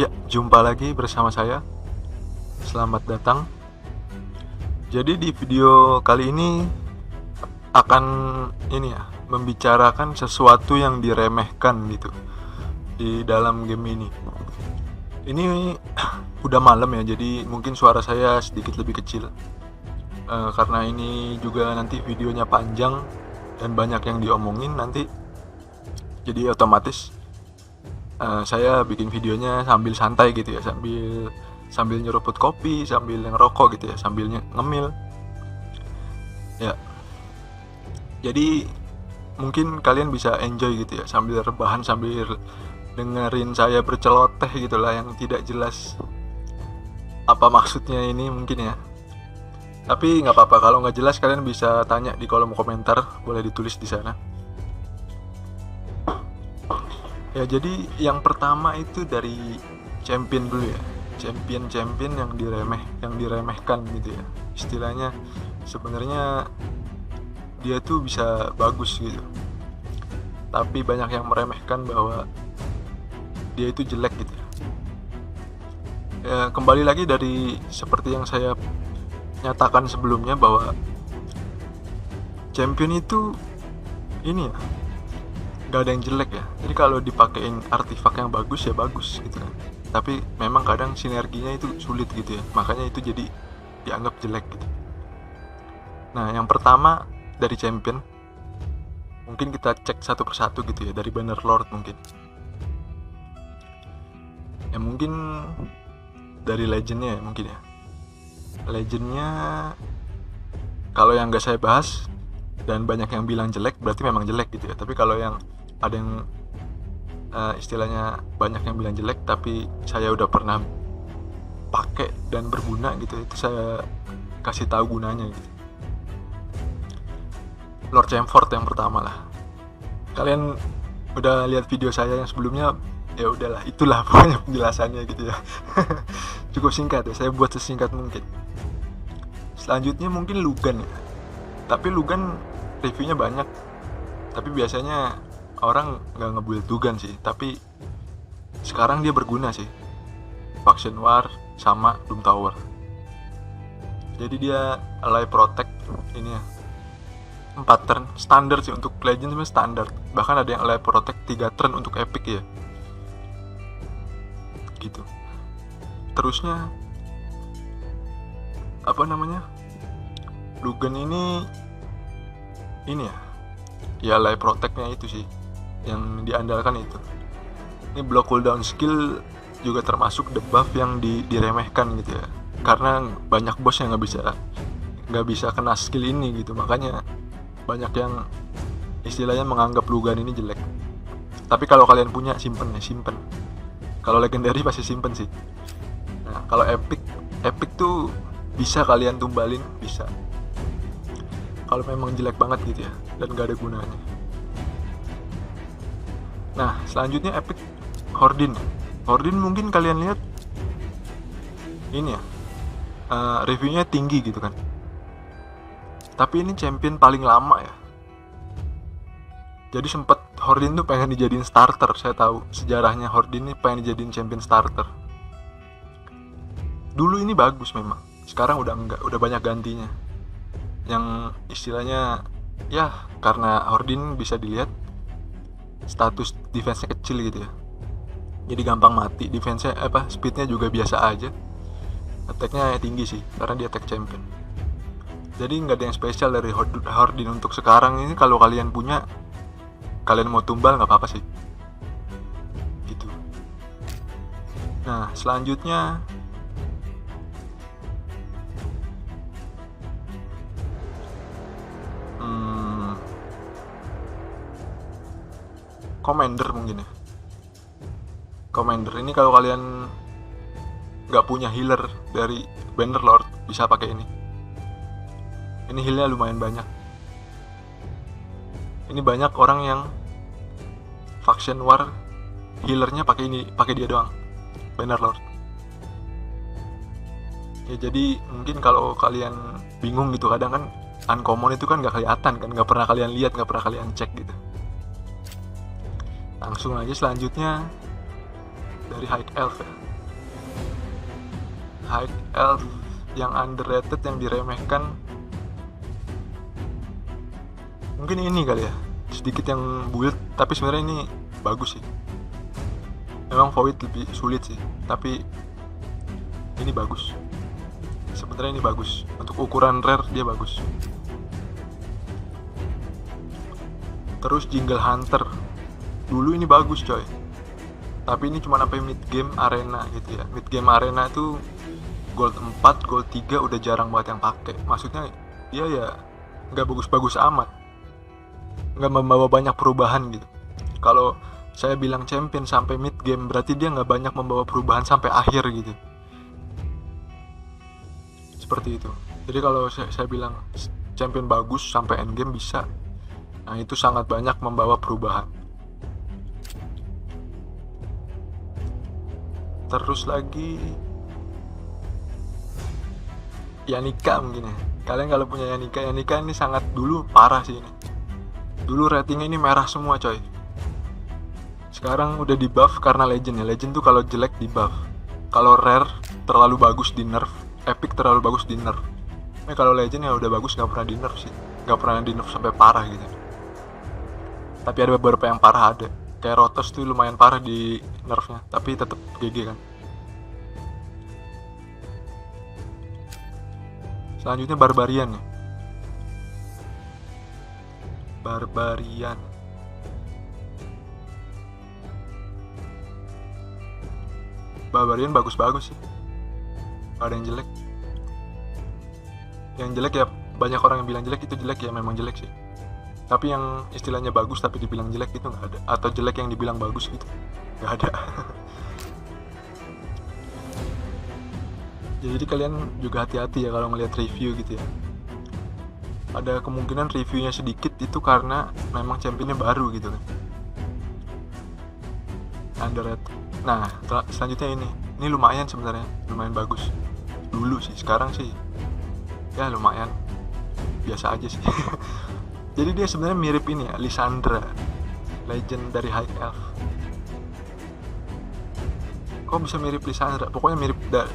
Ya, jumpa lagi bersama saya. Selamat datang. Jadi di video kali ini akan membicarakan sesuatu yang diremehkan gitu di dalam game ini. Ini udah malam ya, jadi mungkin suara saya sedikit lebih kecil. Karena ini juga nanti videonya panjang dan banyak yang diomongin nanti, jadi otomatis saya bikin videonya sambil santai gitu ya, sambil nyeruput kopi, sambil ngerokok gitu ya, sambil ngemil ya. Jadi mungkin kalian bisa enjoy gitu ya, sambil rebahan, sambil dengerin saya berceloteh gitulah, yang tidak jelas apa maksudnya ini mungkin ya. Tapi nggak apa-apa, kalau nggak jelas kalian bisa tanya di kolom komentar, boleh ditulis di sana. Ya, jadi yang pertama itu dari champion dulu ya. Champion yang diremehkan gitu ya. Istilahnya sebenarnya dia tuh bisa bagus gitu, tapi banyak yang meremehkan bahwa dia itu jelek gitu ya. Kembali lagi dari seperti yang saya nyatakan sebelumnya, bahwa champion itu ini ya, gak ada yang jelek ya. Jadi kalau dipakein artifak yang bagus ya bagus gitu kan, tapi memang kadang sinerginya itu sulit gitu ya, makanya itu jadi dianggap jelek gitu. Nah, yang pertama dari champion, mungkin kita cek satu persatu gitu ya, dari Bannerlord mungkin. Ya mungkin dari legendnya ya, mungkin ya. Legendnya kalau yang gak saya bahas dan banyak yang bilang jelek, berarti memang jelek gitu ya. Tapi kalau yang ada yang istilahnya banyak yang bilang jelek tapi saya udah pernah pakai dan berguna gitu, itu saya kasih tahu gunanya gitu. Lord Chamfort yang pertama lah. Kalian udah lihat video saya yang sebelumnya, ya udahlah, itulah pokoknya penjelasannya gitu ya. Cukup singkat ya, saya buat sesingkat mungkin. Selanjutnya mungkin Lugan ya. Tapi Lugan reviewnya banyak, tapi biasanya orang nggak nge-build Lugan sih. Tapi sekarang dia berguna sih, Faction War sama Doom Tower. Jadi dia ally protect ini ya, 4 turn standar sih untuk legend, sebenarnya standar. Bahkan ada yang ally protect 3 turn untuk epic ya gitu. Terusnya apa namanya, Lugan ini ya ally protectnya itu sih yang diandalkan itu. Ini block cooldown skill juga termasuk debuff yang diremehkan gitu ya, karena banyak boss yang nggak bisa kena skill ini gitu. Makanya banyak yang istilahnya menganggap Lugan ini jelek. Tapi kalau kalian punya, simpen. Kalau legendary pasti simpen sih. Nah, kalau epic tuh bisa kalian tumbalin, bisa. Kalau memang jelek banget gitu ya dan gak ada gunanya. Nah, selanjutnya epic Hordin mungkin kalian lihat ini ya, reviewnya tinggi gitu kan. Tapi ini champion paling lama ya. Jadi sempet Hordin tuh pengen dijadiin starter. Saya tahu sejarahnya, Hordin ini pengen dijadiin champion starter. Dulu ini bagus memang, sekarang udah enggak, udah banyak gantinya. Yang istilahnya ya, karena Hordin bisa dilihat status defense-nya kecil gitu ya, jadi gampang mati. Defense-nya speed-nya juga biasa aja. Attack-nya tinggi sih karena dia attack champion. Jadi nggak ada yang spesial dari Hordin untuk sekarang ini. Kalau kalian punya, kalian mau tumbal nggak apa-apa sih gitu. Nah, selanjutnya Commander mungkin ya. Commander ini kalau kalian nggak punya healer dari Bannerlord, bisa pakai ini. Ini healnya lumayan banyak. Ini banyak orang yang Faction War healernya pakai dia doang, Bannerlord. Ya jadi mungkin kalau kalian bingung gitu, kadang kan uncommon itu kan nggak kelihatan kan, nggak pernah kalian lihat, nggak pernah kalian cek gitu. Langsung aja selanjutnya dari High Elf ya. High Elf yang underrated, yang diremehkan, mungkin ini kali ya, sedikit yang build, tapi sebenarnya ini bagus sih. Memang Void lebih sulit sih, tapi ini bagus. Sebenarnya ini bagus untuk ukuran rare, dia bagus. Terus Jingle Hunter, dulu ini bagus coy, tapi ini cuma sampai mid game arena gitu ya. Mid game arena itu gold 4, gold 3 udah jarang banget yang pakai. Maksudnya dia ya nggak bagus-bagus amat, nggak membawa banyak perubahan gitu. Kalau saya bilang champion sampai mid game, berarti dia nggak banyak membawa perubahan sampai akhir gitu. Seperti itu. Jadi kalau saya bilang champion bagus sampai end game bisa, nah itu sangat banyak membawa perubahan. Terus lagi Yanika mungkin ya. Kalian kalau punya Yanika ini sangat dulu parah sih ini. Dulu ratingnya ini merah semua coy. Sekarang udah di buff karena legend ya. Legend tuh kalau jelek di buff. Kalau rare terlalu bagus di nerf, epic terlalu bagus di nerf. Kalau legend ya udah bagus, nggak pernah di nerf sih. Nggak pernah di nerf sampai parah gitu. Tapi ada beberapa yang parah ada. Kayak Rotos tuh lumayan parah di nerfnya, tapi tetap GG kan. Selanjutnya Barbarian nih. Barbarian. Barbarian bagus-bagus sih. Gak ada yang jelek. Yang jelek ya banyak orang yang bilang jelek, itu jelek ya, memang jelek sih. Tapi yang istilahnya bagus tapi dibilang jelek itu nggak ada. Atau jelek yang dibilang bagus gitu, nggak ada. Jadi kalian juga hati-hati ya kalau ngelihat review gitu ya. Ada kemungkinan reviewnya sedikit itu karena memang championnya baru gitu kan. Underrated. Nah selanjutnya ini lumayan sebenarnya, lumayan bagus. Dulu sih, sekarang sih ya lumayan biasa aja sih. Jadi dia sebenarnya mirip ini ya, Lissandra, legend dari High Elf. Kok bisa mirip Lissandra? Pokoknya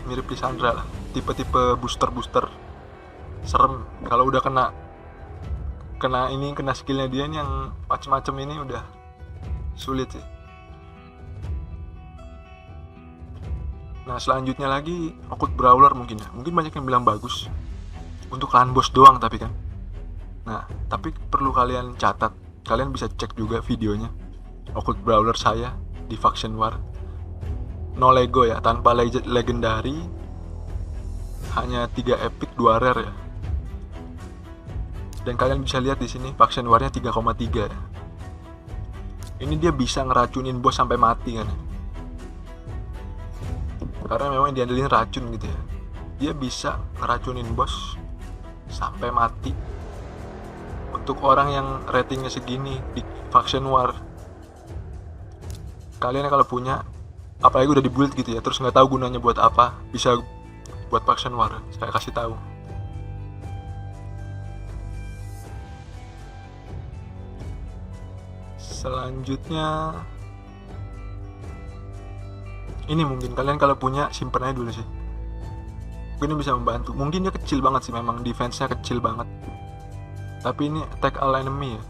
mirip Lissandra lah. Tipe-tipe booster serem. Kalau udah kena skillnya dia ini yang macem-macem ini udah sulit sih. Nah selanjutnya lagi Occult Brawler mungkin ya. Mungkin banyak yang bilang bagus untuk clan boss doang tapi kan. Nah, tapi perlu kalian catat, kalian bisa cek juga videonya Occult Brawler saya di Faction War. No Lego ya, tanpa legendary, hanya 3 epic, 2 rare ya. Dan kalian bisa lihat di sini Faction War-nya 3,3 ya. Ini dia bisa ngeracunin bos sampai mati kan. Karena memang diandelin racun gitu ya. Dia bisa ngeracunin bos sampai mati. Untuk orang yang ratingnya segini di Faction War, kalian kalau punya, apalagi udah di build gitu ya, terus nggak tahu gunanya buat apa, bisa buat Faction War. Saya kasih tahu. Selanjutnya ini mungkin kalian kalau punya simpen aja dulu sih. Mungkin ini bisa membantu. Mungkin dia kecil banget sih, memang defense-nya kecil banget. Tapi ini attack all enemy ya,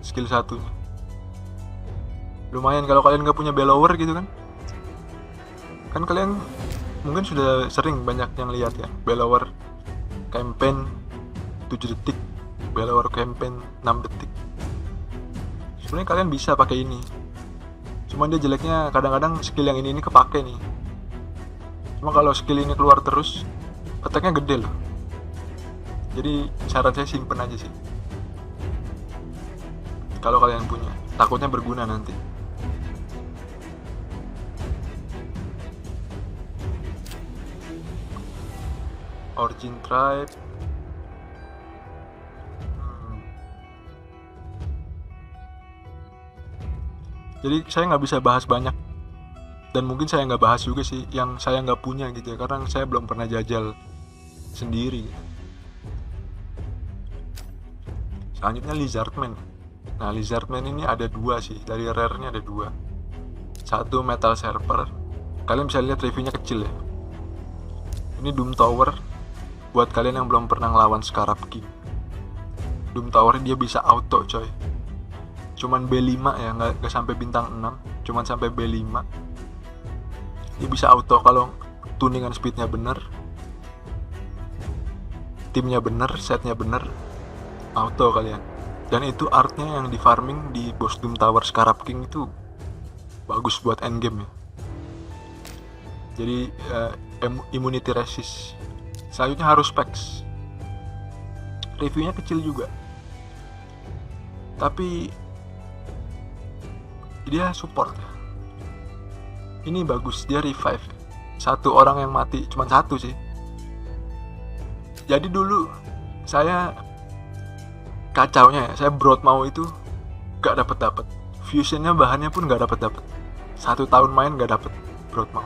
skill satunya. Lumayan kalau kalian gak punya bellower gitu kan. Kan kalian mungkin sudah sering banyak yang lihat ya, bellower campaign 7 detik, bellower campaign 6 detik. Sebenarnya kalian bisa pakai ini. Cuman dia jeleknya kadang-kadang skill yang ini kepake nih. Cuma kalau skill ini keluar terus, attack-nya gede loh. Jadi saran saya simpen aja sih. Kalau kalian punya, takutnya berguna nanti. Origin Tribe. Jadi saya nggak bisa bahas banyak. Dan mungkin saya nggak bahas juga sih yang saya nggak punya gitu ya. Karena saya belum pernah jajal sendiri. Selanjutnya Lizardman. Nah Lizardman ini ada 2 sih, dari rare-nya ada 2. Satu Metal Serper, kalian bisa lihat reviewnya kecil ya. Ini Doom Tower. Buat kalian yang belum pernah ngelawan Scarab King, Doom Tower dia bisa auto coy. Cuman B5 ya, nggak sampai bintang 6, cuman sampai B5. Dia bisa auto kalau tuningan speednya bener, timnya bener, setnya bener, auto kalian. Dan itu artnya yang di farming di boss Doom Tower Scarab King itu bagus buat endgame ya. Jadi immunity resist. Selanjutnya harus specs. Reviewnya kecil juga, tapi dia support. Ini bagus, dia revive. Satu orang yang mati, cuma satu sih. Jadi dulu saya kacaunya ya, saya broad mau itu gak dapet. Fusionnya bahannya pun gak dapet. 1 tahun main gak dapet broad mau.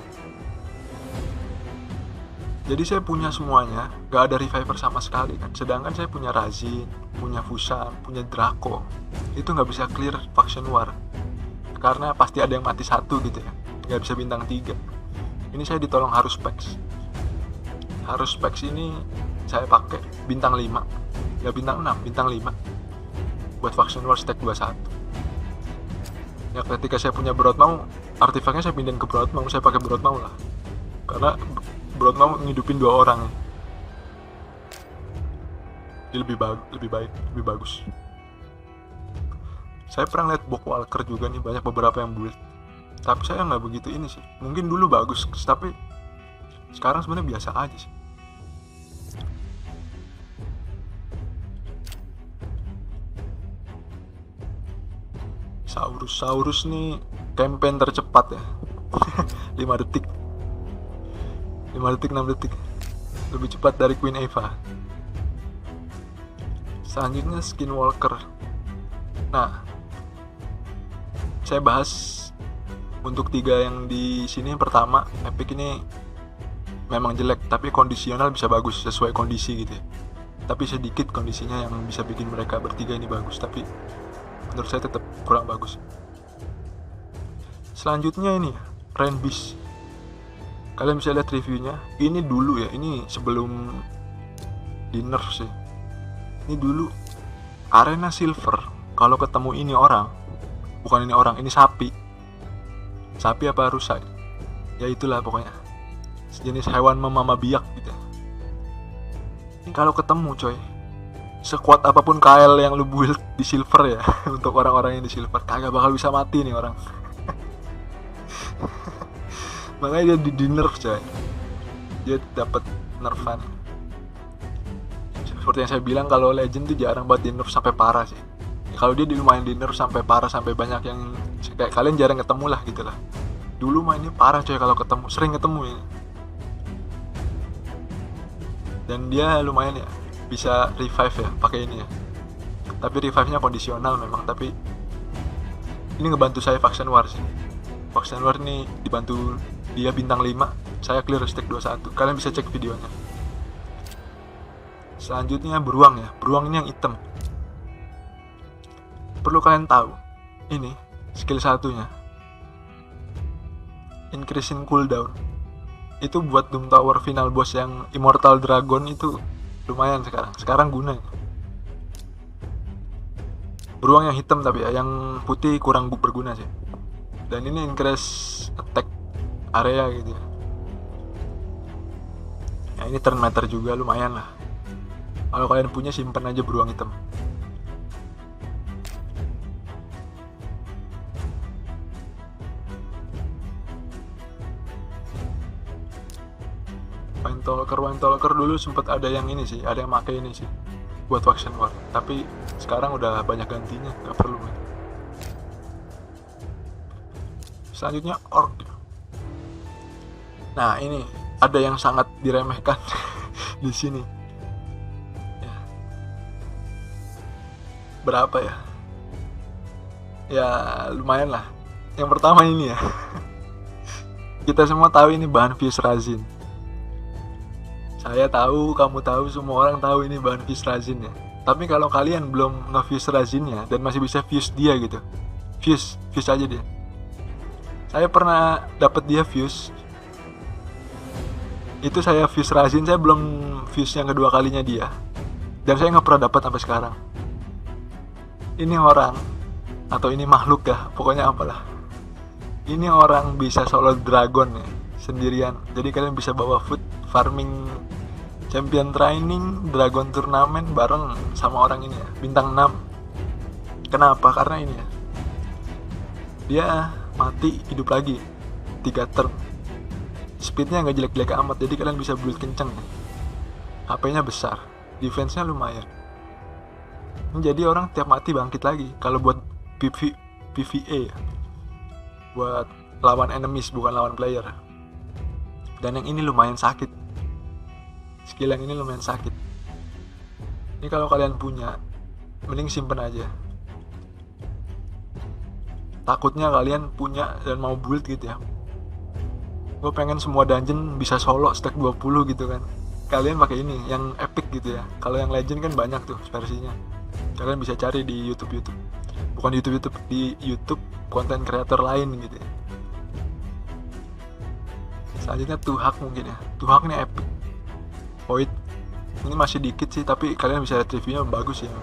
Jadi saya punya semuanya, gak ada reviver sama sekali kan. Sedangkan saya punya Razin, punya Fusan, punya Draco. Itu gak bisa clear faction war, karena pasti ada yang mati satu gitu ya. Gak bisa bintang 3. Ini saya ditolong harus specs. Harus specs ini saya pakai bintang 5. Gak bintang 6, bintang 5. Buat faction war stack 21. Ya ketika saya punya broad mau, artifaknya saya pindahin ke broad mau, saya pakai broad mau lah. Karena broad mau ngidupin 2 orang ya. Jadi lebih bagus. Saya pernah lihat Bookwalker juga nih, banyak beberapa yang build. Tapi saya nggak begitu ini sih. Mungkin dulu bagus, tapi sekarang sebenarnya biasa aja sih. Saurus nih campaign tercepat ya. 5 detik 6 detik, lebih cepat dari Queen Eva. Selanjutnya Skinwalker. Nah, saya bahas untuk 3 yang di sini. Yang pertama, Epic ini memang jelek, tapi kondisional bisa bagus sesuai kondisi gitu ya. Tapi sedikit kondisinya yang bisa bikin mereka bertiga ini bagus, tapi menurut saya tetap kurang bagus. Selanjutnya ini Rain Beast. Kalian bisa lihat reviewnya. Ini dulu ya, ini sebelum di nerf sih. Ini dulu arena silver. Kalau ketemu ini sapi. Sapi apa rusa? Ya itulah pokoknya. Sejenis hewan memama biak gitu. Ini kalau ketemu coy, sekuat apapun KL yang lu build di silver ya, untuk orang-orang yang di silver, kagak bakal bisa mati nih orang. Makanya dia di nerf coy. Dia dapat nerfan. Seperti yang saya bilang, kalau legend tuh jarang banget di nerf sampai parah sih. Ya, kalau dia lumayan di nerf sampai parah, sampai banyak yang kayak kalian jarang ketemu lah gitu lah. Dulu mainnya parah coy, kalau ketemu sering ketemu ya. Dan dia lumayan ya, bisa revive ya pakai ini ya. Tapi revive-nya kondisional memang, tapi ini ngebantu saya faction war sih. Faction war ini dibantu dia bintang 5, saya clear stack 21. Kalian bisa cek videonya. Selanjutnya beruang ya. Beruang ini yang hitam. Perlu kalian tahu, ini skill satunya increasing cooldown. Itu buat Doom Tower final boss yang Immortal Dragon itu lumayan sekarang guna. Beruang yang hitam tapi ya, yang putih kurang berguna sih. Dan ini increase attack area gitu ya. Ya ini turn meter juga lumayan lah. Kalau kalian punya, simpan aja beruang hitam. Wine Talker dulu sempat ada yang ini sih, ada yang pakai ini sih buat faction war. Tapi sekarang udah banyak gantinya, nggak perlu. Selanjutnya Orc. Nah ini ada yang sangat diremehkan di sini. Ya. Berapa ya? Ya lumayan lah. Yang pertama ini ya. Kita semua tahu ini bahan Fuse Razin. Saya tahu, kamu tahu, semua orang tahu ini bahan Fuse Razin ya. Tapi kalau kalian belum nge-fuse Razinnya dan masih bisa fuse dia gitu, fuse aja dia. Saya pernah dapat dia fuse Itu saya fuse Razin, saya belum fuse yang kedua kalinya dia, dan saya nggak pernah dapat sampai sekarang. Ini orang atau ini makhluk ya, pokoknya apalah, ini orang bisa solo dragon ya sendirian. Jadi kalian bisa bawa food farming champion training dragon turnamen bareng sama orang ini ya, bintang 6. Kenapa? Karena ini ya, dia mati hidup lagi 3 turn, speednya nggak jelek-jelek amat, jadi kalian bisa build kenceng ya. HP-nya besar, defense-nya lumayan. Jadi orang tiap mati bangkit lagi. Kalau buat PvE ya, buat lawan enemies bukan lawan player. Dan yang ini lumayan sakit, skill yang ini lumayan sakit. Ini kalau kalian punya, mending simpen aja. Takutnya kalian punya dan mau build gitu ya, gue pengen semua dungeon bisa solo stack 20 gitu kan, kalian pakai ini yang epic gitu ya. Kalau yang legend kan banyak tuh versinya, kalian bisa cari di YouTube, bukan di YouTube konten kreator lain gitu ya. Selanjutnya Tuhak mungkin ya, Tuhak ini epic. Void ini masih dikit sih, tapi kalian bisa lihat reviewnya bagus ya.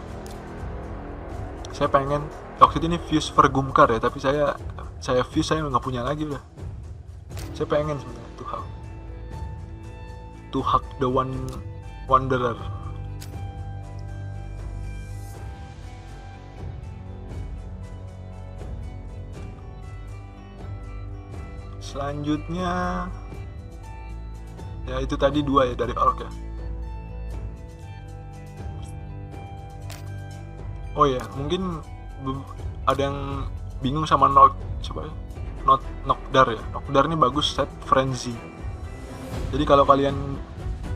Saya pengen waktu itu ini fuse Vergumkar ya, tapi saya fuse saya nggak punya lagi udah. Saya pengen sebenarnya Tuhak the Wanderer. Selanjutnya ya itu tadi 2 ya dari Orc ya. Oh ya, mungkin ada yang bingung sama Nokdar ya. Nokdar ini bagus set frenzy. Jadi kalau kalian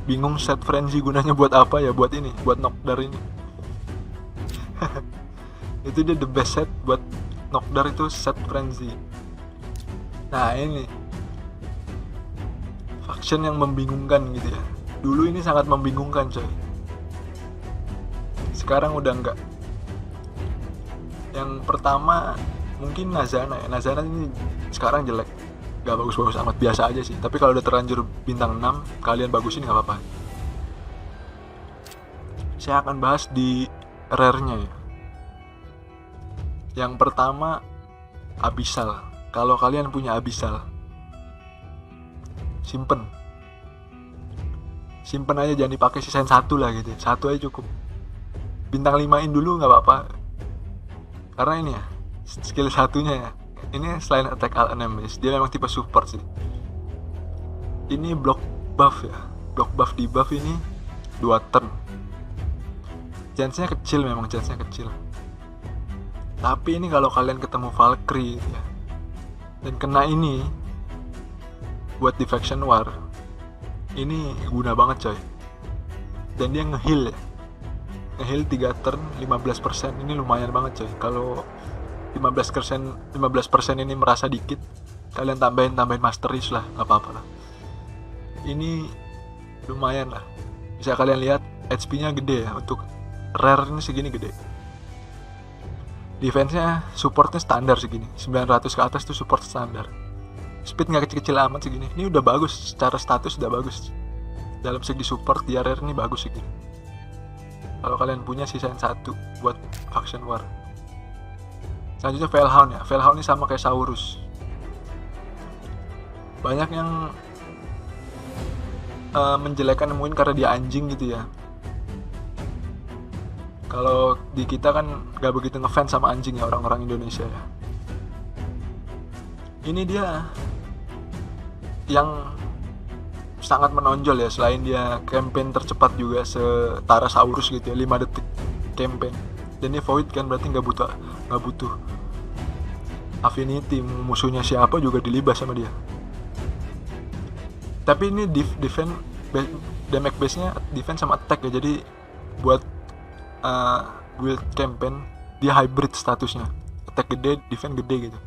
bingung set frenzy gunanya buat apa ya, buat ini, buat Nokdar ini. Itu dia the best set buat Nokdar, itu set frenzy. Nah ini faction yang membingungkan gitu ya. Dulu ini sangat membingungkan coy, sekarang udah enggak. Yang pertama mungkin Nazana ya. Nazana ini sekarang jelek, gak bagus-bagus amat, biasa aja sih. Tapi kalau udah terlanjur bintang 6, kalian bagusin gak apa-apa. Saya akan bahas di rare-nya ya. Yang pertama Abyssal. Kalau kalian punya Abyssal, simpen aja, jangan dipakai, sisain 1 lah gitu. 1 aja cukup. Bintang 5-in dulu gak apa-apa, karena ini ya skill satunya ya. Ini selain attack all enemies, dia memang tipe support sih. Ini block buff ya, block buff di buff ini 2 turn. Chance-nya kecil, memang chance-nya kecil. Tapi ini kalau kalian ketemu Valkyrie ya, dan kena ini buat Defection War, ini guna banget coy. Dan dia nge-heal ya, nge-heal 3 turn 15%. Ini lumayan banget coy. Kalau 15% ini merasa dikit, kalian tambahin masteries lah, gak apa-apa lah. Ini lumayan lah. Bisa kalian lihat HP-nya gede ya, untuk rare ini segini gede. Defense-nya, supportnya standar segini, 900 ke atas tuh support standar. Speed gak kecil-kecil amat segini. Ini udah bagus, secara status udah bagus. Dalam segi support dia rare ini bagus segini. Kalau kalian punya, sisain 1 buat Faction War. Selanjutnya Veilhound ya. Veilhound ini sama kayak Saurus. Banyak yang menjelekkan mungkin karena dia anjing gitu ya. Kalau di kita kan gak begitu ngefans sama anjing ya, orang-orang Indonesia ya. Ini dia yang sangat menonjol ya, selain dia campaign tercepat juga setara Saurus gitu ya, 5 detik campaign. Dan ini Void kan, berarti gak butuh affinity, musuhnya siapa juga dilibas sama dia. Tapi ini damage base nya defense sama attack ya, jadi buat build campaign dia hybrid statusnya, attack gede, defense gede gitu.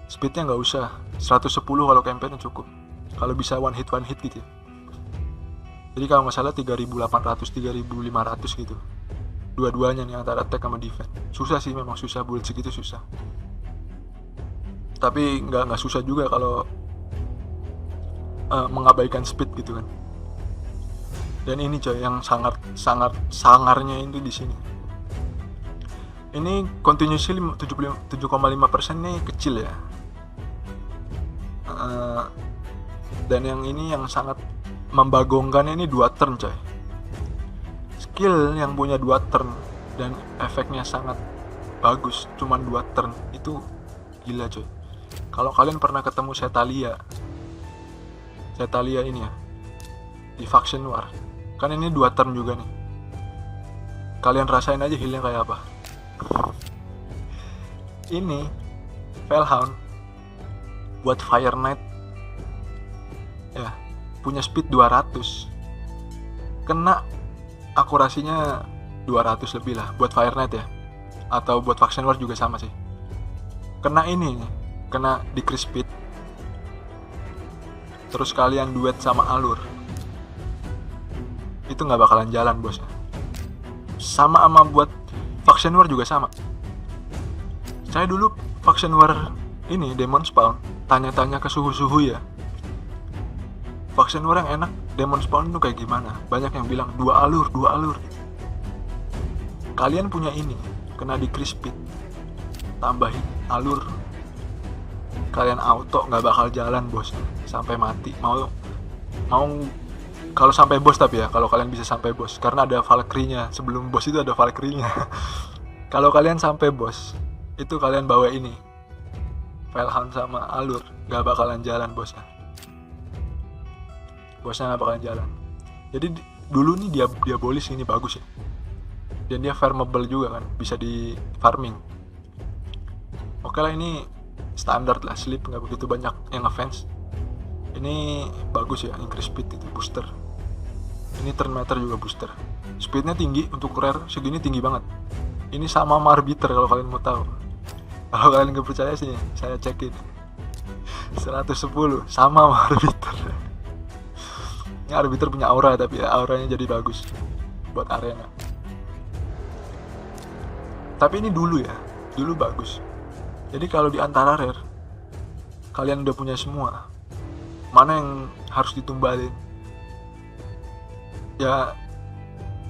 Speednya nggak usah 110, kalau campaign cukup. Kalau bisa one hit gitu ya. Jadi kalau nggak salah 3800 3500 gitu, dua-duanya nih, antara attack sama defense. Susah sih, memang susah, build segitu susah. Tapi nggak susah juga kalau mengabaikan speed gitu kan. Dan ini coy yang sangat sangarnya itu di sini. Ini continuously 7,5% nih kecil ya. Dan yang ini yang sangat membagongkan ini 2 turn coy. Skill yang punya 2 turn dan efeknya sangat bagus cuman 2 turn itu gila coy. Kalau kalian pernah ketemu Setalia ini ya di Faction War, kan ini 2 turn juga nih. Kalian rasain aja healnya kayak apa. Ini Veilhound buat Fire Knight ya, punya speed 200, kena akurasinya 200 lebih lah buat Fire Knight ya, atau buat Faction War juga sama sih. Kena ini, kena decrease speed, terus kalian duet sama Alur, itu nggak bakalan jalan bosnya. Sama buat Faction War juga sama. Saya dulu Faction War ini Demon Spawn tanya-tanya ke suhu-suhu ya, Faction War yang enak Demon Spawn itu kayak gimana. Banyak yang bilang 2 alur. Kalian punya ini, kena decrease speed, tambahin alur, kalian auto nggak bakal jalan bos sampai mati. Mau kalau sampai bos, tapi ya kalau kalian bisa sampai bos, karena ada Valkyrie-nya. Sebelum bos itu ada Valkyrie-nya. Kalau kalian sampai bos itu kalian bawa ini Veilhound sama Alur, nggak bakalan jalan bosnya nggak bakalan jalan. Jadi dulu nih dia diabolis ini bagus ya, dan dia farmable juga kan, bisa di farming. Oke lah, ini standar lah, sleep nggak begitu banyak yang ngefans. Ini bagus ya, increase speed itu booster. Ini turn meter juga booster. Speednya tinggi untuk rare segini, tinggi banget. Ini sama Arbiter kalau kalian mau tahu. Kalau kalian nggak percaya sih, saya cekin. 110 sama Arbiter. Ini Arbiter punya aura, tapi ya, auranya jadi bagus buat arena. Tapi ini dulu bagus. Jadi kalau di antara rare kalian udah punya semua, mana yang harus ditumbalin? Ya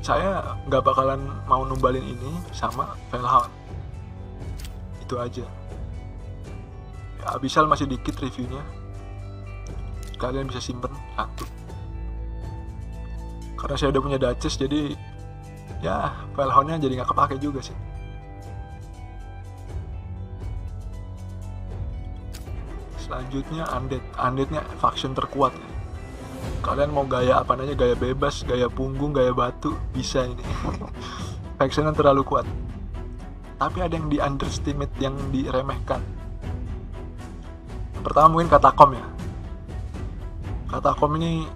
saya nggak bakalan mau numbalin ini sama Veilhound, itu aja ya. Abyssal masih dikit reviewnya, kalian bisa simpen 1. Karena saya udah punya Duchess, jadi ya Veilhoundnya jadi nggak kepake juga sih. Selanjutnya Undeadnya faction terkuat ya. Kalian mau gaya apa aja, gaya bebas, gaya punggung, gaya batu, bisa ini. Factionnya terlalu kuat. Tapi ada yang di underestimate, yang diremehkan. Pertama mungkin Katakom ya. Katakom ini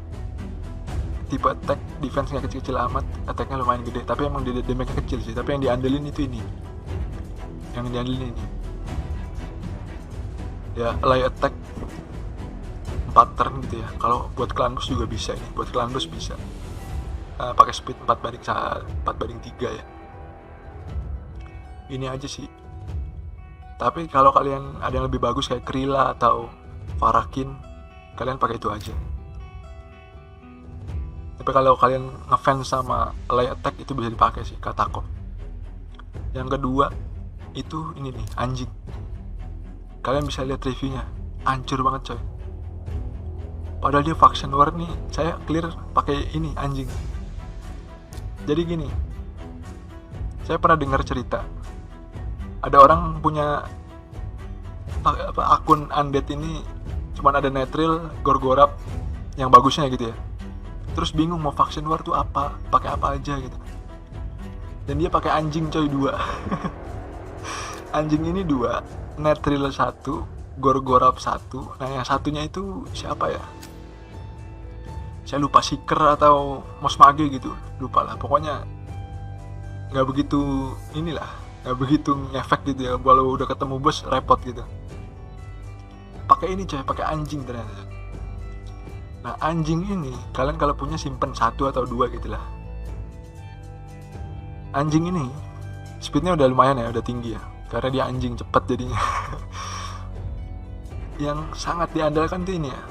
tipe attack, defense-nya kecil-kecil amat, attack-nya lumayan gede, tapi emang damage-nya kecil sih. Tapi yang diandelin itu ini. Yang diandelin ini. Ya, lay attack 4 turn gitu ya. Kalau buat clan boss juga bisa ini. Buat clan boss bisa. Pakai speed 4/3 ya. Ini aja sih. Tapi kalau kalian ada yang lebih bagus kayak Krilla atau Farakin, kalian pakai itu aja. Tapi kalau kalian ngefans sama lay attack, itu bisa dipakai sih, Katakom. Yang kedua itu ini nih, anjing. Kalian bisa lihat reviewnya, hancur banget coy. Padahal dia Faction War nih, saya clear pakai ini anjing. Jadi gini, saya pernah dengar cerita, ada orang punya akun undead ini, cuman ada Netril, Gorgorap yang bagusnya gitu ya. Terus bingung mau Faction War tuh apa, pakai apa aja gitu. Dan dia pakai anjing coy 2. Anjing ini 2, Netril 1, Gorgorap 1. Nah yang satunya itu siapa ya? Saya lupa, Seeker atau Mosmage gitu, lupa lah. Pokoknya nggak begitu ngefek gitu ya. Walau udah ketemu bos repot gitu. Pakai ini coy, pakai anjing ternyata. Nah anjing ini kalian kalau punya simpen 1 atau 2 gitu lah. Anjing ini speednya udah lumayan ya, udah tinggi ya, karena dia anjing cepat jadinya. Yang sangat diandalkan tuh ini ya,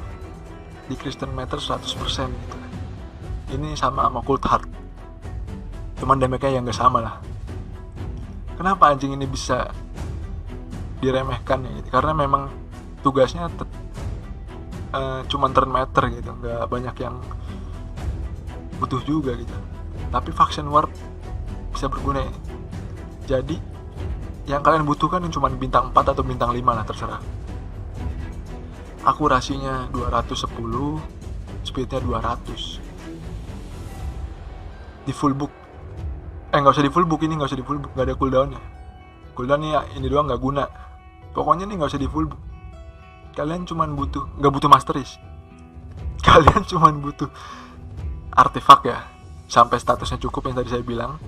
di Christian Matter 100% gitu. Ini sama Cold Heart, cuman damage-nya yang gak sama lah. Kenapa anjing ini bisa diremehkan ya gitu? Karena memang tugasnya cuman turn meter gitu, gak banyak yang butuh juga gitu. Tapi Faction Warp bisa berguna ya. Jadi yang kalian butuhkan yang cuma bintang 4 atau bintang 5 lah, terserah. Akurasinya 210, speednya 200. Di full book, nggak usah di full book, ini nggak usah di full book, nggak ada cooldownnya. Cooldownnya ini doang nggak guna. Pokoknya ini nggak usah di full book. Kalian cuma butuh, nggak butuh masteries. Kalian cuma butuh artefak ya, sampai statusnya cukup yang tadi saya bilang.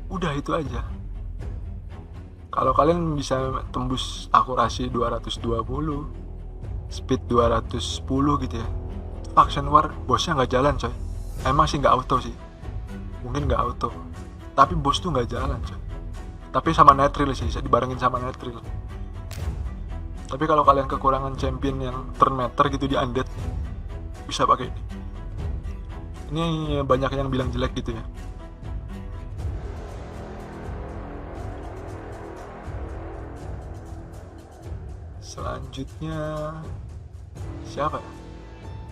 Udah itu aja. Kalau kalian bisa tembus akurasi 220, speed 210 gitu ya, Faction War bosnya nggak jalan coy. Emang sih nggak auto sih, mungkin nggak auto, tapi bos tuh nggak jalan coy. Tapi sama Netril sih, bisa dibarengin sama Netril. Tapi kalau kalian kekurangan champion yang turn meter gitu di undead, bisa pakai ini. Ini banyak yang bilang jelek gitu ya. Selanjutnya siapa ya?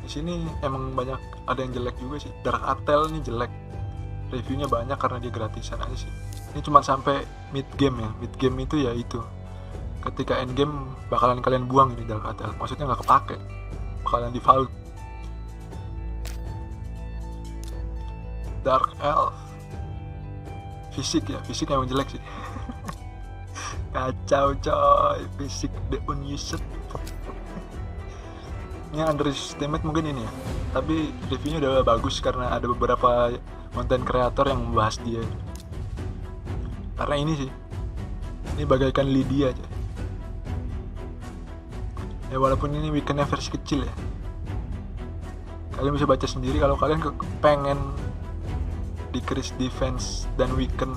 Di sini emang banyak ada yang jelek juga sih. Dark Atel ini jelek. Reviewnya banyak karena dia gratisan aja sih. Ini cuma sampai mid game ya. Mid game itu ya itu. Ketika end game bakalan kalian buang ini Dark Atel. Maksudnya nggak kepake. Bakalan di vault. Dark Elf. Fisik ya, fisik emang jelek sih. Kacau coy, fisik the unused. Ini underestimate mungkin ini ya, tapi reviewnya udah bagus karena ada beberapa content creator yang membahas dia. Karena ini sih, ini bagaikan Lydia aja. Ya walaupun ini weakennya versi kecil ya, kalian bisa baca sendiri. Kalau kalian pengen decrease defense dan weaken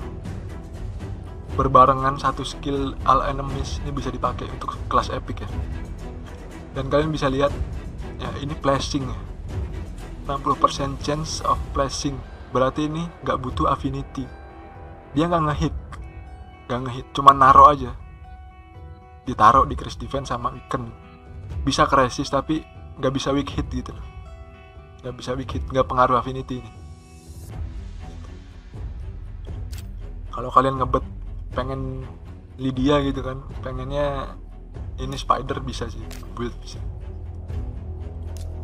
berbarengan satu skill all enemies, ini bisa dipakai untuk kelas epic ya. Dan kalian bisa lihat ya, ini flashing ya, 60% chance of flashing, berarti ini nggak butuh affinity. Dia nggak ngehit, cuma naro aja, ditaruh di crit defense sama weaken. Bisa resist tapi nggak bisa weak hit gitu loh, nggak bisa weak hit, nggak pengaruh affinity ini. Kalau kalian ngebet pengen Lydia gitu kan, pengennya ini spider, bisa sih, build bisa.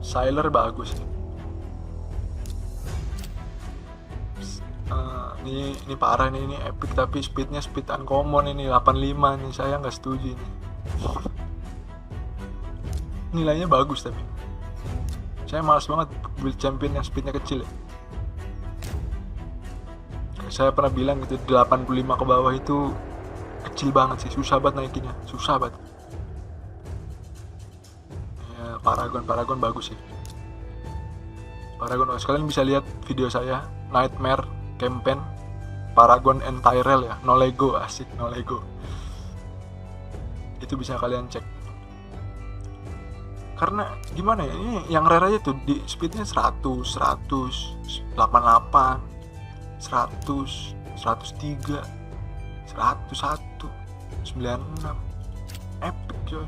Sylar bagus nih. Ini parah nih, ini epic tapi speednya speed uncommon ini 85 nih, saya nggak setuju ini. Nilainya bagus tapi saya malas banget build champion yang speednya kecil ya. Saya pernah bilang gitu, 85 ke bawah itu kecil banget sih, susah banget naikinnya, susah banget. Paragon bagus sih. Paragon, kalian bisa lihat video saya Nightmare Campaign Paragon and Tyrell ya, no Lego, asik, no Lego. Itu bisa kalian cek. Karena gimana ya, ini yang rare aja tuh di speednya 100, 100, 88, 100, 103, 101, 96. Epic coy.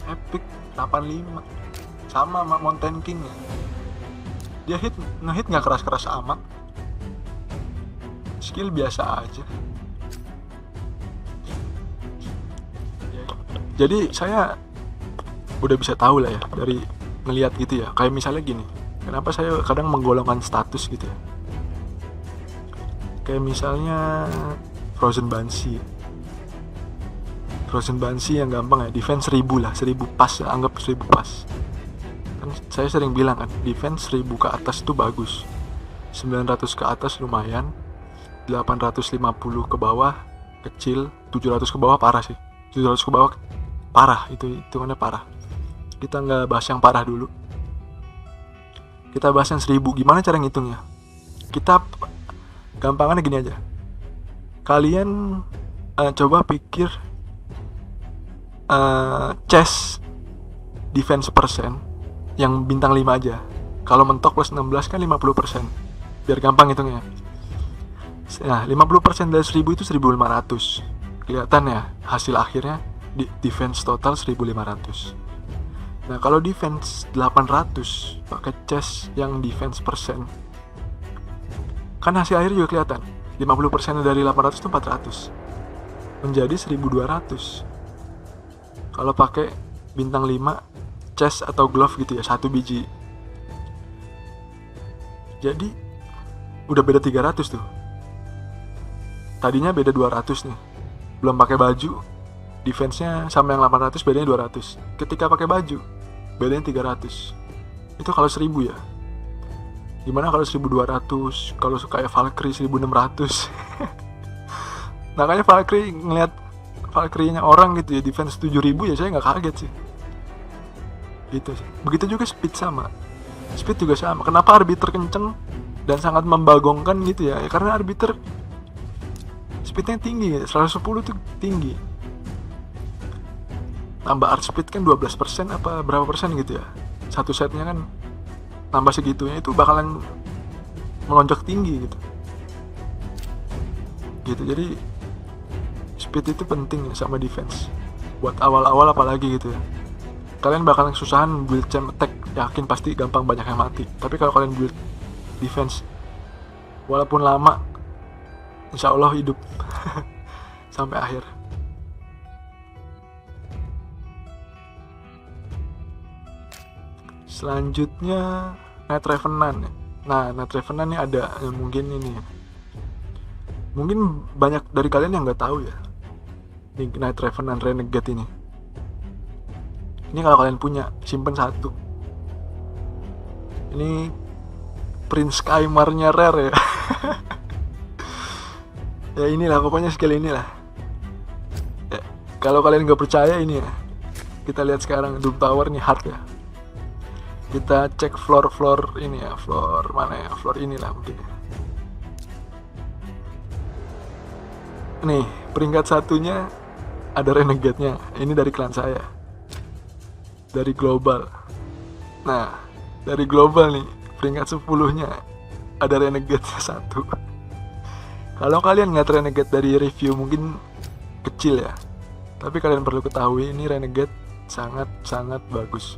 Epic 85 sama Mountain King ya. Dia ngehit nggak keras-keras amat, skill biasa aja. Jadi saya udah bisa tahu lah ya dari ngelihat gitu ya. Kayak misalnya gini, kenapa saya kadang menggolongkan status gitu ya. Kayak misalnya Frozen Banshee yang gampang ya, defense 1000 lah, 1000 pas, anggap 1000 pas. Kan saya sering bilang kan, defense 1000 ke atas tuh bagus, 900 ke atas lumayan, 850 ke bawah kecil, 700 ke bawah parah sih. 700 ke bawah parah, itu hitungannya parah. Kita nggak bahas yang parah dulu, kita bahas yang 1000. Gimana cara ngitungnya? Kita gampangannya gini aja, kalian coba pikir chest defense persen yang bintang 5 aja. Kalau mentok plus 16 kan 50%. Biar gampang hitungnya. Nah, 50% dari 1000 itu 1500. Kelihatan ya hasil akhirnya di defense total 1500. Nah, kalau defense 800 pakai chest yang defense persen, kan hasil akhir juga kelihatan. 50% dari 800 itu 400. Menjadi 1200. Kalau pakai bintang 5 chest atau glove gitu ya, 1 biji. Jadi udah beda 300 tuh. Tadinya beda 200 nih. Belum pakai baju, defense-nya sama yang 800 bedanya 200. Ketika pakai baju, bedanya 300. Itu kalau 1000 ya. Gimana kalau 1200? Kalau kayak Valkyrie 1600. Makanya Valkyrie ngeliat Valkyrie-nya orang gitu ya, defense 7000 ya saya nggak kaget sih. Gitu sih. Begitu juga speed sama. Speed juga sama. Kenapa arbiter kenceng dan sangat membagongkan gitu ya? Karena arbiter speednya tinggi ya, 110 tuh tinggi. Tambah art speed kan 12% apa berapa persen gitu ya. Satu setnya kan tambah segitunya, itu bakalan melonjak tinggi gitu. Gitu, jadi speed itu penting ya sama defense. Buat awal-awal apalagi gitu ya. Kalian bakalan kesusahan build champ attack, yakin pasti gampang banyak yang mati. Tapi kalau kalian build defense, walaupun lama, insya Allah hidup sampai akhir. Selanjutnya Night Revenant. Nah, Night Revenant ini ada mungkin ini. Mungkin banyak dari kalian yang nggak tahu ya. Ini Night Revenant Renegade ini. Ini kalau kalian punya, simpen satu. Ini Prince Kaimarnya rare ya. Ya inilah pokoknya skill inilah. Ya, kalau kalian nggak percaya ini ya, kita lihat sekarang Doom Tower nih hard ya. Kita cek floor ini ya, floor mana ya, floor inilah mungkin ya. Nih peringkat satunya ada Renegade-nya. Ini dari klan saya, dari global. Nah dari global nih peringkat 10-nya ada Renegade-nya satu. Kalau kalian nggak Renegade dari review mungkin kecil ya, tapi kalian perlu ketahui ini Renegade sangat bagus.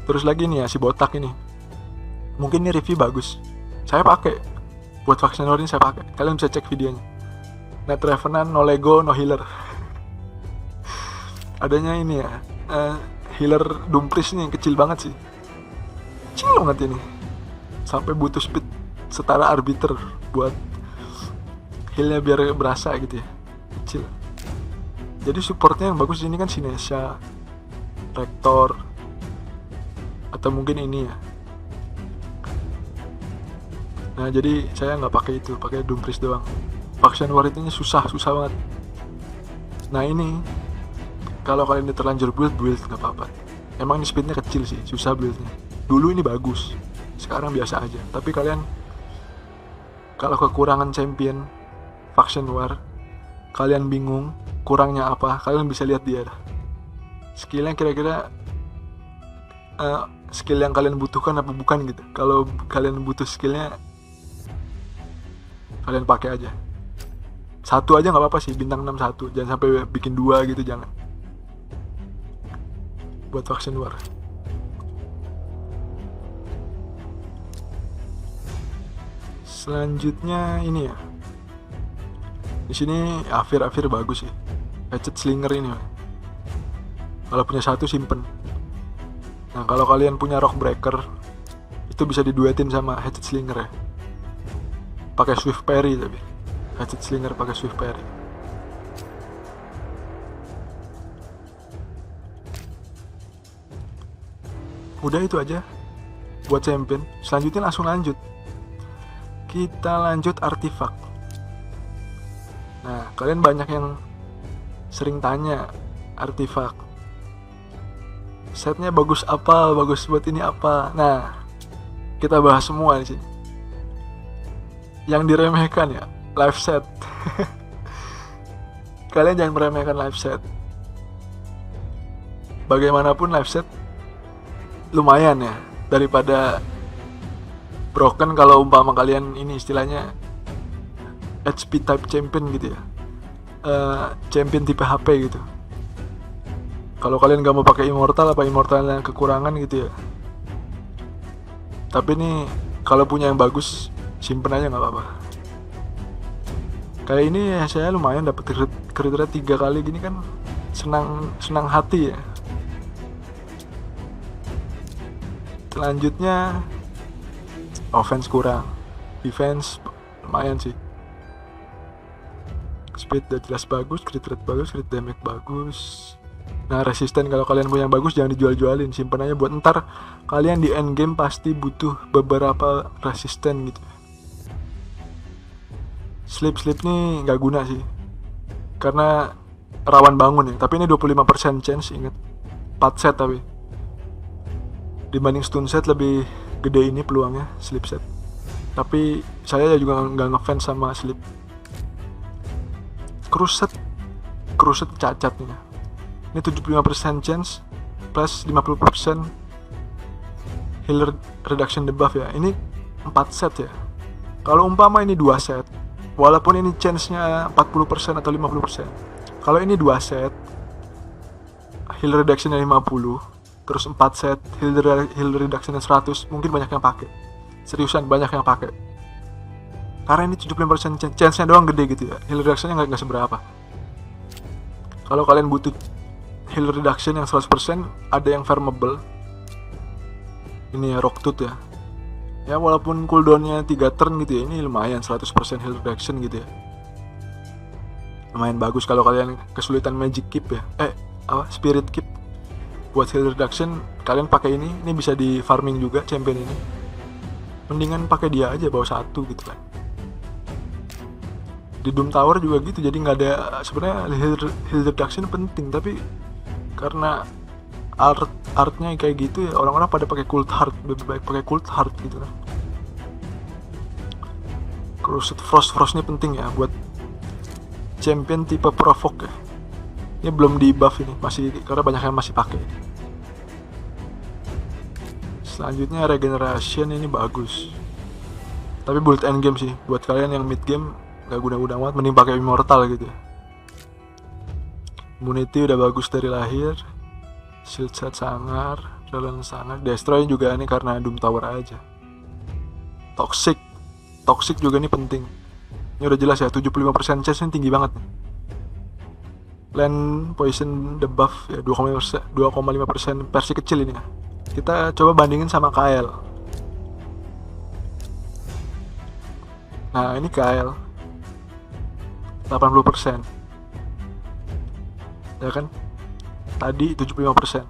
Terus lagi nih ya si botak ini, mungkin ini review bagus, saya pakai buat Faction War ini, saya pakai. Kalian bisa cek videonya. Night Revenant no Lego no healer. Adanya ini ya, healer Doom Priest nih kecil banget sih, kecil banget ini, sampai butuh speed setara arbiter buat healnya biar berasa gitu ya, kecil. Jadi supportnya yang bagus ini kan Sinesha, Rector, atau mungkin ini ya. Nah jadi saya nggak pakai itu, pakai Doom Priest doang. Faction War itu susah banget. Nah ini kalau kalian udah terlanjur build nggak apa-apa. Emang ini speednya kecil sih, susah buildnya. Dulu ini bagus, sekarang biasa aja. Tapi kalian kalau kekurangan champion Faction War, kalian bingung kurangnya apa, kalian bisa lihat dia. Skillnya kira-kira skill yang kalian butuhkan apa bukan gitu. Kalau kalian butuh skillnya, kalian pakai aja. Satu aja nggak apa-apa sih, bintang 61. Jangan sampai bikin 2 gitu, jangan. Buat Faction War. Selanjutnya ini ya. Di sini Afir bagus sih. Hatchet Slinger ini. Kalau punya satu simpen. Nah kalau kalian punya Rock Breaker, itu bisa diduetin sama Hatchet Slinger ya. Pakai Swift Parry tapi. Hatchet Slinger pakai Swift Parry. Udah itu aja buat champion. Selanjutnya langsung lanjut. Kita lanjut artifak. Nah, kalian banyak yang sering tanya artifak. Setnya bagus apa? Bagus buat ini apa? Nah, kita bahas semua di sini. Yang diremehkan ya, live set. Kalian jangan meremehkan live set. Bagaimanapun live set lumayan ya, daripada broken kalau umpama kalian ini istilahnya HP type champion gitu ya, champion tipe HP gitu. Kalau kalian gak mau pakai immortal, apa immortalnya kekurangan gitu ya. Tapi nih kalau punya yang bagus, simpen aja nggak apa-apa. Kayak ini ya, saya lumayan dapat crit rate 3 kali gini kan, senang hati ya. Selanjutnya offense kurang, defense lumayan sih. Speed udah jelas bagus, crit rate bagus, crit damage bagus. Nah, resisten kalau kalian punya yang bagus jangan dijual-jualin, simpen aja buat ntar kalian di end game pasti butuh beberapa resisten gitu. Sleep nih nggak guna sih, karena rawan bangun ya. Tapi ini 25% chance, ingat 4 set tapi dibanding stun set lebih gede ini peluangnya sleep set. Tapi saya juga nggak ngefans sama sleep. Cruset cacat nih. Ini 75% chance plus 50% healer reduction debuff ya. Ini 4 set ya. Kalau umpama ini 2 set, walaupun ini chance-nya 40% atau 50%. Kalau ini 2 set, healer reduction-nya 50, terus 4 set healer reduction-nya 100, mungkin banyak yang pakai. Seriusan banyak yang pakai. Karena ini 75% chance-nya doang gede gitu ya. Healer reduction-nya nggak seberapa. Kalau kalian butuh healer reduction yang 100%, ada yang farmable. Ini ya Rocktooth ya. Ya walaupun cooldown-nya 3 turn gitu ya, ini lumayan 100% healer reduction gitu ya. Lumayan bagus kalau kalian kesulitan magic keep ya. Spirit keep. Buat healer reduction kalian pakai ini bisa di farming juga champion ini. Mendingan pakai dia aja, bawa 1 gitu kan. Di Doom Tower juga gitu, jadi nggak ada sebenarnya healer reduction penting, tapi karena artnya kayak gitu ya, orang-orang pada pakai Cult Heart, lebih baik pakai Cult Heart gitu kan. Crusade Frost ini penting ya buat champion tipe provoke ya. Ini belum di buff ini, masih, karena banyak yang masih pakai. Selanjutnya regeneration ini bagus, tapi build end game sih. Buat kalian yang mid game gak guna-guna amat, mending pakai immortal gitu ya. Immunity udah bagus dari lahir. Shield set sangar, Relance sangar. Destroy juga ini karena Doom Tower aja. Toxic juga ini penting. Ini udah jelas ya, 75% chance ini tinggi banget nih. Land poison debuff ya 2,5% versi kecil ini ya. Kita coba bandingin sama KL. Nah, ini KL 80%. Ya kan? Tadi 75%.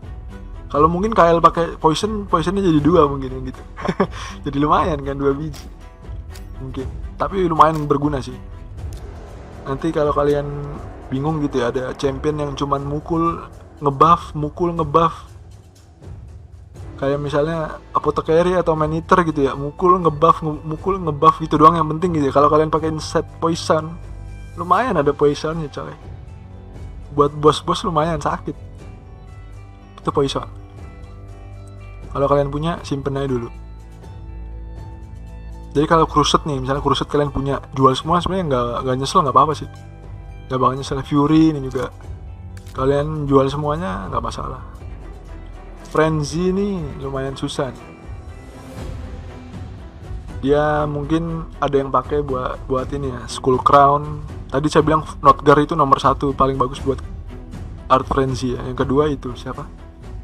Kalau mungkin KL pakai poisonnya jadi 2 mungkin gitu. Jadi lumayan kan, 2 biji. Mungkin. Tapi lumayan berguna sih. Nanti kalau kalian bingung gitu ya, ada champion yang cuman mukul ngebuff. Kayak misalnya apothecary atau man eater gitu ya, mukul ngebuff gitu doang yang penting gitu ya. Kalau kalian pakai set poison, lumayan ada poisonnya coy. Buat bos-bos lumayan sakit. Itu poison. Kalau kalian punya, simpen aja dulu. Jadi kalau Crusade nih, misalnya Crusade kalian punya, jual semua sebenarnya nggak nyesel, nggak apa-apa sih. Nggak bakal nyesel. Fury ini juga kalian jual semuanya nggak masalah. Frenzy ini lumayan susah nih. Dia mungkin ada yang pakai buat ini ya, Skull Crown. Tadi saya bilang Notgar itu nomor 1 paling bagus buat Art Frenzy ya. Yang kedua itu siapa?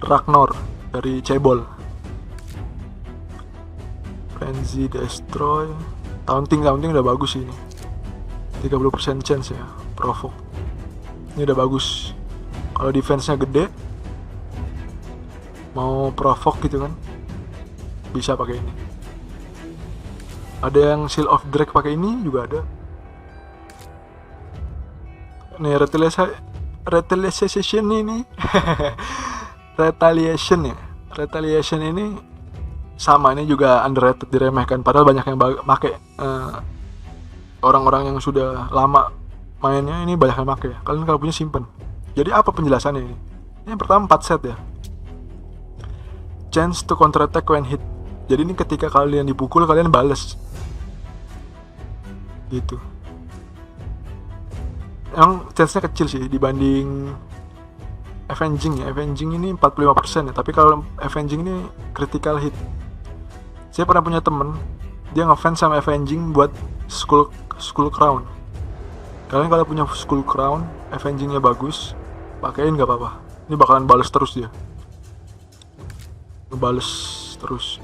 Ragnar dari Cebol. Frenzy Destroy. Taunting udah bagus ini. 30% chance ya, provoke. Ini udah bagus. Kalau defense-nya gede, mau provoke gitu kan, bisa pakai ini. Ada yang Seal of Drake pakai ini juga ada. Nih retaliation ini retaliation ini sama, ini juga underrated, diremehkan, padahal banyak yang pakai. Orang-orang yang sudah lama mainnya ini banyak yang pakai. Kalian kalau punya simpen. Jadi apa penjelasannya ini? Yang pertama 4 set ya. chance to counter attack when hit. Jadi ini ketika kalian dipukul kalian bales gitu. Yang chance-nya kecil sih dibanding Avenging ya. Avenging ini 45% ya, tapi kalau Avenging ini critical hit. Saya pernah punya temen, dia ngefans sama Avenging buat Skull Crown. Kalian kalau punya Skull Crown, Avengingnya bagus, pakein gak apa-apa. Ini bakalan bales terus dia. Ngebales terus.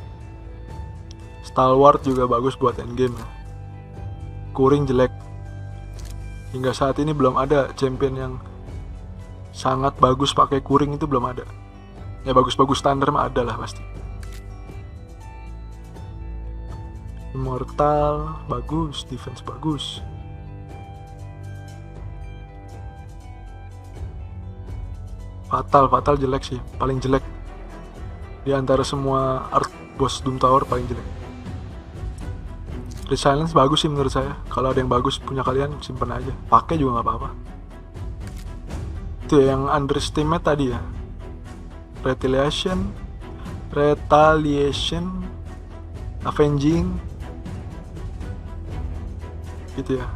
Stalwart juga bagus buat endgame ya. Kuring jelek. Hingga saat ini belum ada champion yang sangat bagus pakai kuring, itu belum ada. Ya bagus-bagus standar mah ada lah pasti. Immortal bagus, defense bagus. Fatal jelek sih, paling jelek di antara semua art boss Doom Tower, paling jelek. Resilience bagus sih menurut saya. Kalau ada yang bagus punya kalian, simpen aja, pakai juga nggak apa-apa. Itu ya, yang underestimate tadi ya, retaliation, avenging, gitu ya.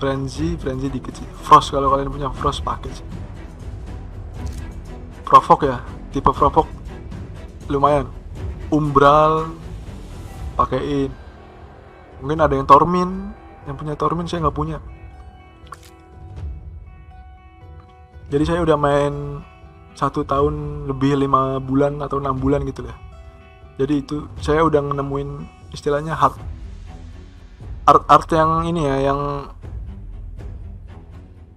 Frenzy dikit sih. Frost, kalau kalian punya Frost pakai sih. Provoke ya, tipe Provoke lumayan. Umbral pakein. Mungkin ada yang Tormin, yang punya Tormin, saya nggak punya. Jadi saya udah main 1 tahun lebih 5 bulan atau 6 bulan gitu lah. Jadi itu saya udah nemuin istilahnya art yang ini ya, yang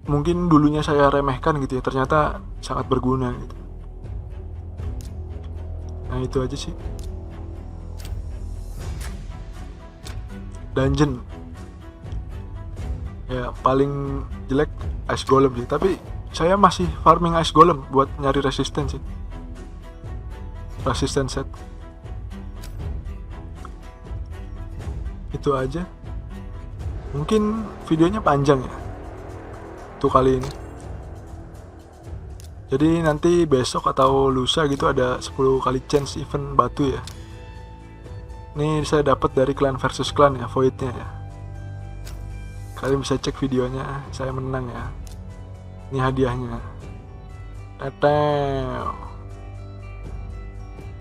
mungkin dulunya saya remehkan gitu ya, ternyata sangat berguna gitu. Nah itu aja sih. Dungeon ya paling jelek Ice Golem sih, tapi saya masih farming Ice Golem buat nyari resistance sih. Resistance set. Itu aja. Mungkin videonya panjang ya tuh kali ini. Jadi nanti besok atau lusa gitu ada 10 kali chance event batu ya. Ini saya dapat dari clan versus clan ya, voidnya ya. Kalian bisa cek videonya, saya menang ya. Ini hadiahnya. Tetew.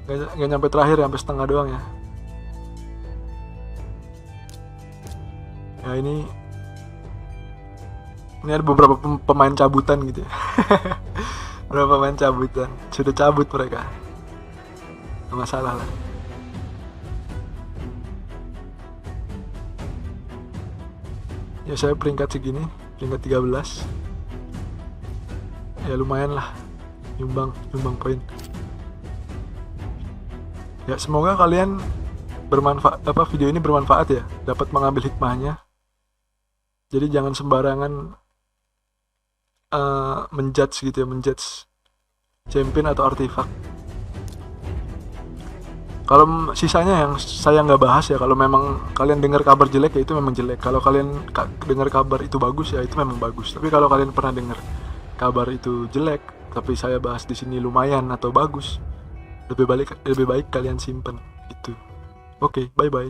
Gak nyampe terakhir, sampai setengah doang ya. Ya ini ada beberapa pemain cabutan gitu ya. Beberapa pemain cabutan, sudah cabut mereka. Gak masalah lah. Ya saya peringkat segini, peringkat 13. Ya lumayan lah, nyumbang poin. Ya semoga kalian video ini bermanfaat ya, dapat mengambil hikmahnya. Jadi jangan sembarangan menjudge gitu ya, menjudge champion atau artifak. Kalau sisanya yang saya nggak bahas ya, kalau memang kalian dengar kabar jelek ya itu memang jelek. Kalau kalian dengar kabar itu bagus ya itu memang bagus. Tapi kalau kalian pernah dengar kabar itu jelek, tapi saya bahas di sini lumayan atau bagus, lebih baik kalian simpen itu. Oke, bye bye.